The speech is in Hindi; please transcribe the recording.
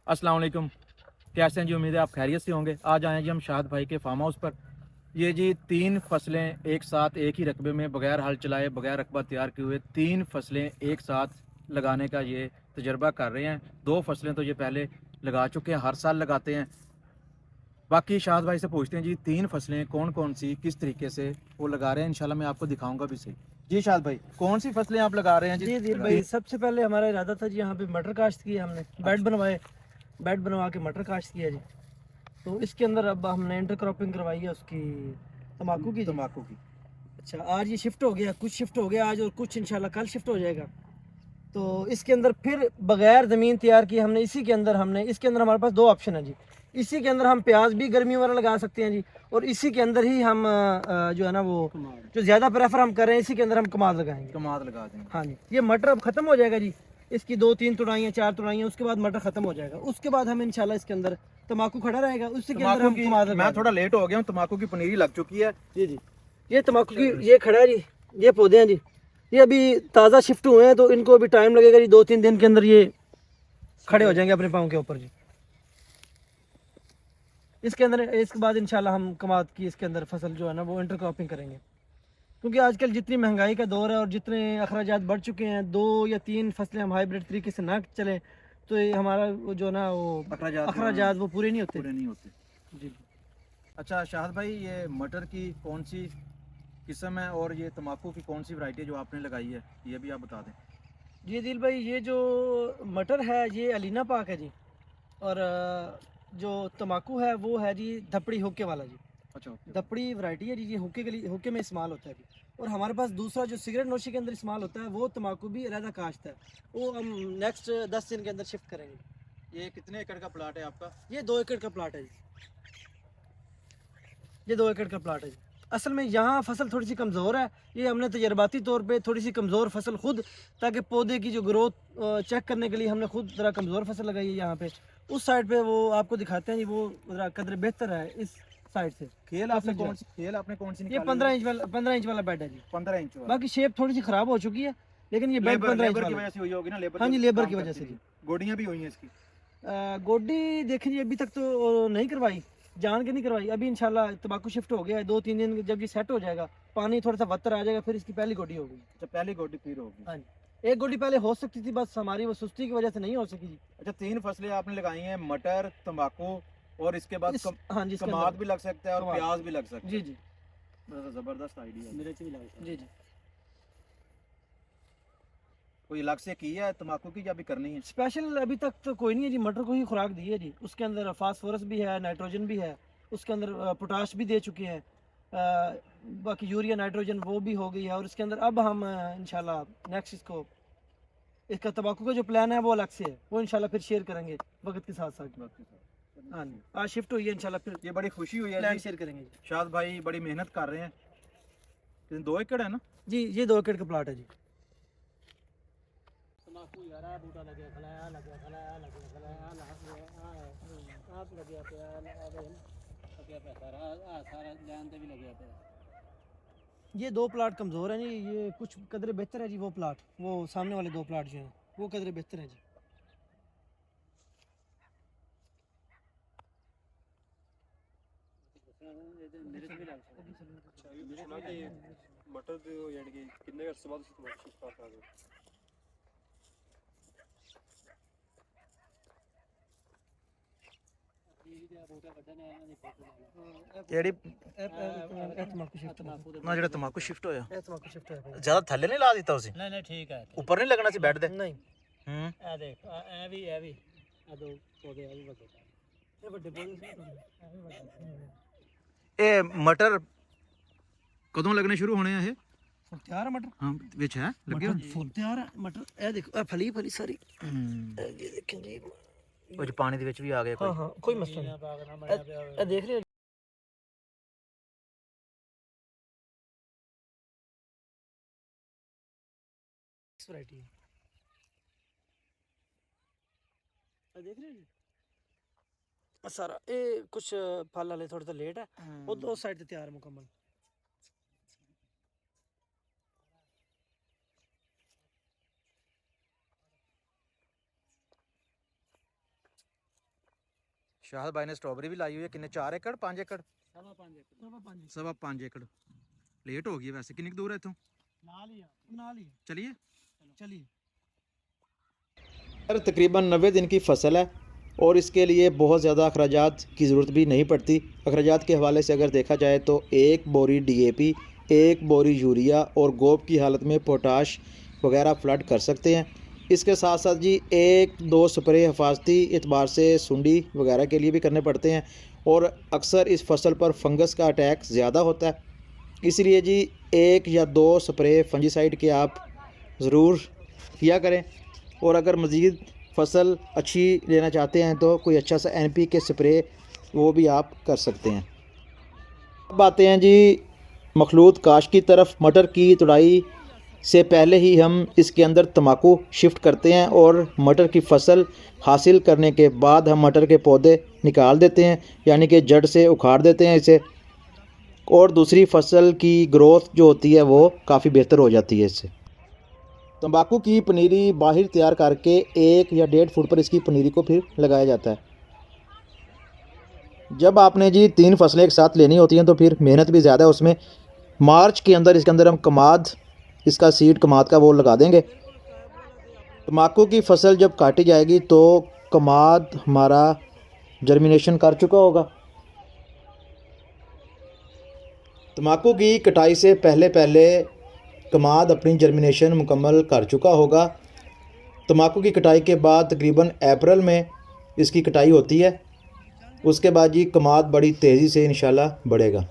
अस्सलाम वालेकुम। कैसे हैं जी? उम्मीद है आप खैरियत से होंगे। आज आए हैं जी हम शाहद भाई के फार्म हाउस पर। ये जी 3 फसलें एक साथ एक ही रकबे में बगैर हल चलाए बगैर रकबा तैयार किए हुए 3 फसलें एक साथ लगाने का ये तजर्बा कर रहे हैं। 2 फसलें तो ये पहले लगा चुके हैं, हर साल लगाते हैं। बाकी शाहद भाई से पूछते हैं जी 3 फसलें कौन कौन सी किस तरीके से वो लगा रहे हैं। इंशाल्लाह मैं आपको दिखाऊंगा भी सही। जी शाहद भाई, कौन सी फसलें आप लगा रहे हैं जी? जी दिल भाई, सबसे पहले हमारा इरादा था जी यहाँ पे मटर काश्त किया हमने, बेड बनवाए, बेड बनवा के मटर काश्त किया जी। तो इसके अंदर अब हमने इंटर क्रॉपिंग करवाई है उसकी तम्बाकू की जी। तम्बाकू की। अच्छा, आज ये शिफ्ट हो गया, कुछ शिफ्ट हो गया आज और कुछ इंशाल्लाह कल शिफ्ट हो जाएगा। तो इसके अंदर फिर बगैर ज़मीन तैयार की हमने इसी के अंदर इसके अंदर हमारे पास 2 ऑप्शन है जी। इसी के अंदर हम प्याज भी गर्मी वाला लगा सकते हैं जी, और इसी के अंदर ही हम जो है ना वो जो ज़्यादा प्रेफर हम कर रहे हैं, इसी के अंदर हम कमाद लगाएंगे। कमाद लगा देंगे। हाँ जी, ये मटर अब ख़त्म हो जाएगा जी। इसकी 2-3 तुड़ाइयाँ 4 तुड़ाइयाँ, उसके बाद मटर ख़त्म हो जाएगा। उसके बाद हम इंशाल्लाह इसके अंदर तम्बाकू खड़ा रहेगा, उसी के अंदर हम कमाद मैं थोड़ा लेट हो गया हूँ, तम्बाकू की पनीरी लग चुकी है। जी जी, ये तम्बाकू की ये खड़ा है जी, ये पौधे हैं जी। ये अभी ताज़ा शिफ्ट हुए हैं तो इनको अभी टाइम लगेगा जी, 2-3 दिन के अंदर ये खड़े हो जाएंगे अपने पाँव के ऊपर जी। इसके अंदर इसके बाद इंशाल्लाह हम कमाद की इसके अंदर फसल जो है ना वो इंटर क्रॉपिंग करेंगे, क्योंकि आजकल जितनी महंगाई का दौर है और जितने अखराजात बढ़ चुके हैं, 2 या 3 फसलें हम हाइब्रिड तरीके से ना चलें तो ये हमारा वो जो ना वो अखराजात वो पूरे नहीं होते। जी। अच्छा शाहद भाई, ये मटर की कौन सी किस्म है और ये तम्बाकू की कौन सी वैरायटी है जो आपने लगाई है, ये भी आप बता दें। जी दिल भाई, ये जो मटर है ये अलीना पाक है जी, और जो तम्बाकू है वो है जी धपड़ी हुक्के वाला जी। अच्छा ओके। धपड़ी वैरायटी है जी, ये हुक्के के लिए हुक्के में इस्तेमाल होता है जी। और हमारे पास दूसरा जो सिगरेट नोशी के अंदर इस्तेमाल होता है वो तम्बाकू भी अलहदा काश्त है, वो हम नेक्स्ट 10 दिन के अंदर शिफ्ट करेंगे। ये कितने एकड़ का प्लाट है आपका? ये 2 एकड़ का प्लाट है जी, ये 2 एकड़ का प्लाट है जी। असल में यहाँ फसल थोड़ी सी कमज़ोर है, ये हमने तजर्बाती तौर पे थोड़ी सी कमज़ोर फसल खुद, ताकि पौधे की जो ग्रोथ चेक करने के लिए हमने खुद ज़रा कमज़ोर फसल लगाई है यहाँ पे। उस साइड पे वो आपको दिखाते हैं जी, वो ज़रा कदर बेहतर है इस साइड से। खेल आपने कौन सी ये निकाली? 15 इंच वाला बेड है जी। 15 इंच वाला। बाकी शेप थोड़ी सी ख़राब हो चुकी है, लेकिन ये बेड 15 इंच लेबर की वाला वजह है। से हुई होगी ना, लेबर हाँ जी, जो लेबर काम की वजह करती से थी। जी। गोडियां भी हुई हैं इसकी? गोडी देखें जी, अभी तक तो नहीं करवाई, जान के नहीं करवाई। अभी इंशाल्लाह तम्बाकू शिफ्ट हो गया है, 2-3 दिन जब ये सेट हो जाएगा, पानी थोड़ा सा वत्तर आ जाएगा, फिर इसकी पहली गोडी होगी। अच्छा, पहली गोडी फिर होगी। हाँ जी, एक गोडी पहले हो सकती थी, बस हमारी वो सुस्ती की वजह से नहीं हो सकी जी। अच्छा, 3 फसलें आपने लगाई हैं, मटर, तंबाकू और इसके बाद हाँ जी, इसके कमाद अंदर भी लग सकता है और कमाद। प्याज भी लग सकता है। जी जी जबरदस्त आइडिया है। मिर्च भी लगता है। जी जी, कोई अलग से की है तंबाकू की या भी करनी है? स्पेशल अभी तक तो कोई नहीं है जी, मटर को ही खुराक दी है जी। उसके अंदर फास्फोरस भी है, नाइट्रोजन भी है, उसके अंदर पोटाश भी दे चुके हैं। बाकी यूरिया नाइट्रोजन वो भी हो गई है, और इसके अंदर अब हम इंशाल्लाह नेक्स्ट इसका तंबाकू का जो प्लान है वो अलग से है, वो इंशाल्लाह फिर शेयर करेंगे वक्त के साथ साथ। हाँ जी, आज शिफ्ट हुई है इंशाल्लाह, फिर ये बड़ी खुशी हुई है प्लान जी, शेयर करेंगे जी। शाद भाई बड़ी मेहनत कर रहे हैं। 2 एकड़ है ना? जी, ये 2 एकड़ का प्लाट है जी। तम्बाकू यार आ बूटा लगे खलाया लगे खलाया लगे खलाया आप लगे पे लगे पे सारा जान ते भी लगे पे। ये 2 प्लाट कमज़ोर हैं जी, ये कुछ कदरे बेहतर है जी। वो प्लाट, वो सामने वाले 2 प्लाट जो हैं वो कदरे बेहतर हैं जी। मेरे से भी लग सकता है। मटर यानी कि कितने अरसे बाद शिफ्ट करता है? ਜਿਹੜੀ तम्बाकू शिफ्ट ਨਾ ਜਿਹੜਾ ਤੰਬਾਕੂ ਸ਼ਿਫਟ ਹੋਇਆ तम्बाकू शिफ्ट है ਜ਼ਿਆਦਾ ਥੱਲੇ ਨਹੀਂ ਲਾ ਦਿੱਤਾ ਤੁਸੀਂ? नहीं नहीं ठीक है। ਉੱਪਰ ਨਹੀਂ ਲੱਗਣਾ ਸੀ ਬੈੱਡ ਦੇ? नहीं, ਹੂੰ। ए देख ए भी आ दो पौधे आ भी बड़े ये बड़े पौधे ਇਹ ਮਟਰ ਕਦੋਂ ਲੱਗਣੇ ਸ਼ੁਰੂ ਹੋਣੇ ਆ ਇਹ? फुल तैयार है मटर। ਹਾਂ ਵਿੱਚ ਹੈ ਲੱਗੇ मटर फुल तैयार है मटर। ए देखो, फली फली सारी, ਹੂੰ। ये देखें जी। ਉਹ ਪਾਣੀ ਦੇ ਵਿੱਚ ਵੀ ਆ ਗਏ हाँ ਕੋਈ? हाँ, कोई मसला नहीं। बागना बना पे ए देख रहे हो वैरायटी है, देख रहे हो जी सारा। ये कुछ फल वाले थोड़ा सा लेट है, वो 2 साइड से तैयार है मुकम्मल। शाहद भाई ने स्ट्रॉबेरी भी लाई हुई है, कितने 4 एकड़ 5 एकड़? सवा 5 एकड़ सवा 5 एकड़। लेट हो गई वैसे, कितनी दूर है इथों? नाल ही चलिए। चलिए। तकरीबन 90 दिन की फसल है और इसके लिए बहुत ज़्यादा अखराजात की ज़रूरत भी नहीं पड़ती। अखराजात के हवाले से अगर देखा जाए तो 1 बोरी DAP, 1 बोरी यूरिया और गोब की हालत में पोटाश वगैरह फ्लड कर सकते हैं। इसके साथ साथ जी 1-2 स्प्रे हिफाजती एतबार से सुंडी वगैरह के लिए भी करने पड़ते हैं और अक्सर इस फसल पर फंगस का अटैक ज़्यादा होता है, इसलिए जी 1 या 2 स्प्रे फंजीसाइड के आप ज़रूर किया करें। और अगर मज़ीद फसल अच्छी लेना चाहते हैं तो कोई अच्छा सा NPK स्प्रे वो भी आप कर सकते हैं। अब आते हैं जी मखलूत काश की तरफ। मटर की तुड़ाई से पहले ही हम इसके अंदर तम्बाकू शिफ्ट करते हैं और मटर की फसल हासिल करने के बाद हम मटर के पौधे निकाल देते हैं, यानी कि जड़ से उखाड़ देते हैं इसे, और दूसरी फसल की ग्रोथ जो होती है वो काफ़ी बेहतर हो जाती है इससे। तंबाकू की पनीरी बाहर तैयार करके 1 या 1.5 फुट पर इसकी पनीरी को फिर लगाया जाता है। जब आपने जी 3 फसलें एक साथ लेनी होती हैं तो फिर मेहनत भी ज़्यादा है उसमें। मार्च के अंदर इसके अंदर हम कमाद, इसका सीड कमाद का वो लगा देंगे। तंबाकू की फसल जब काटी जाएगी तो कमाद हमारा जर्मिनेशन कर चुका होगा। तंबाकू की कटाई से पहले कमाद अपनी जर्मिनेशन मुकम्मल कर चुका होगा। तंबाकू की कटाई के बाद तकरीबन अप्रैल में इसकी कटाई होती है। उसके बाद जी कमाद बड़ी तेज़ी से इंशाल्लाह बढ़ेगा।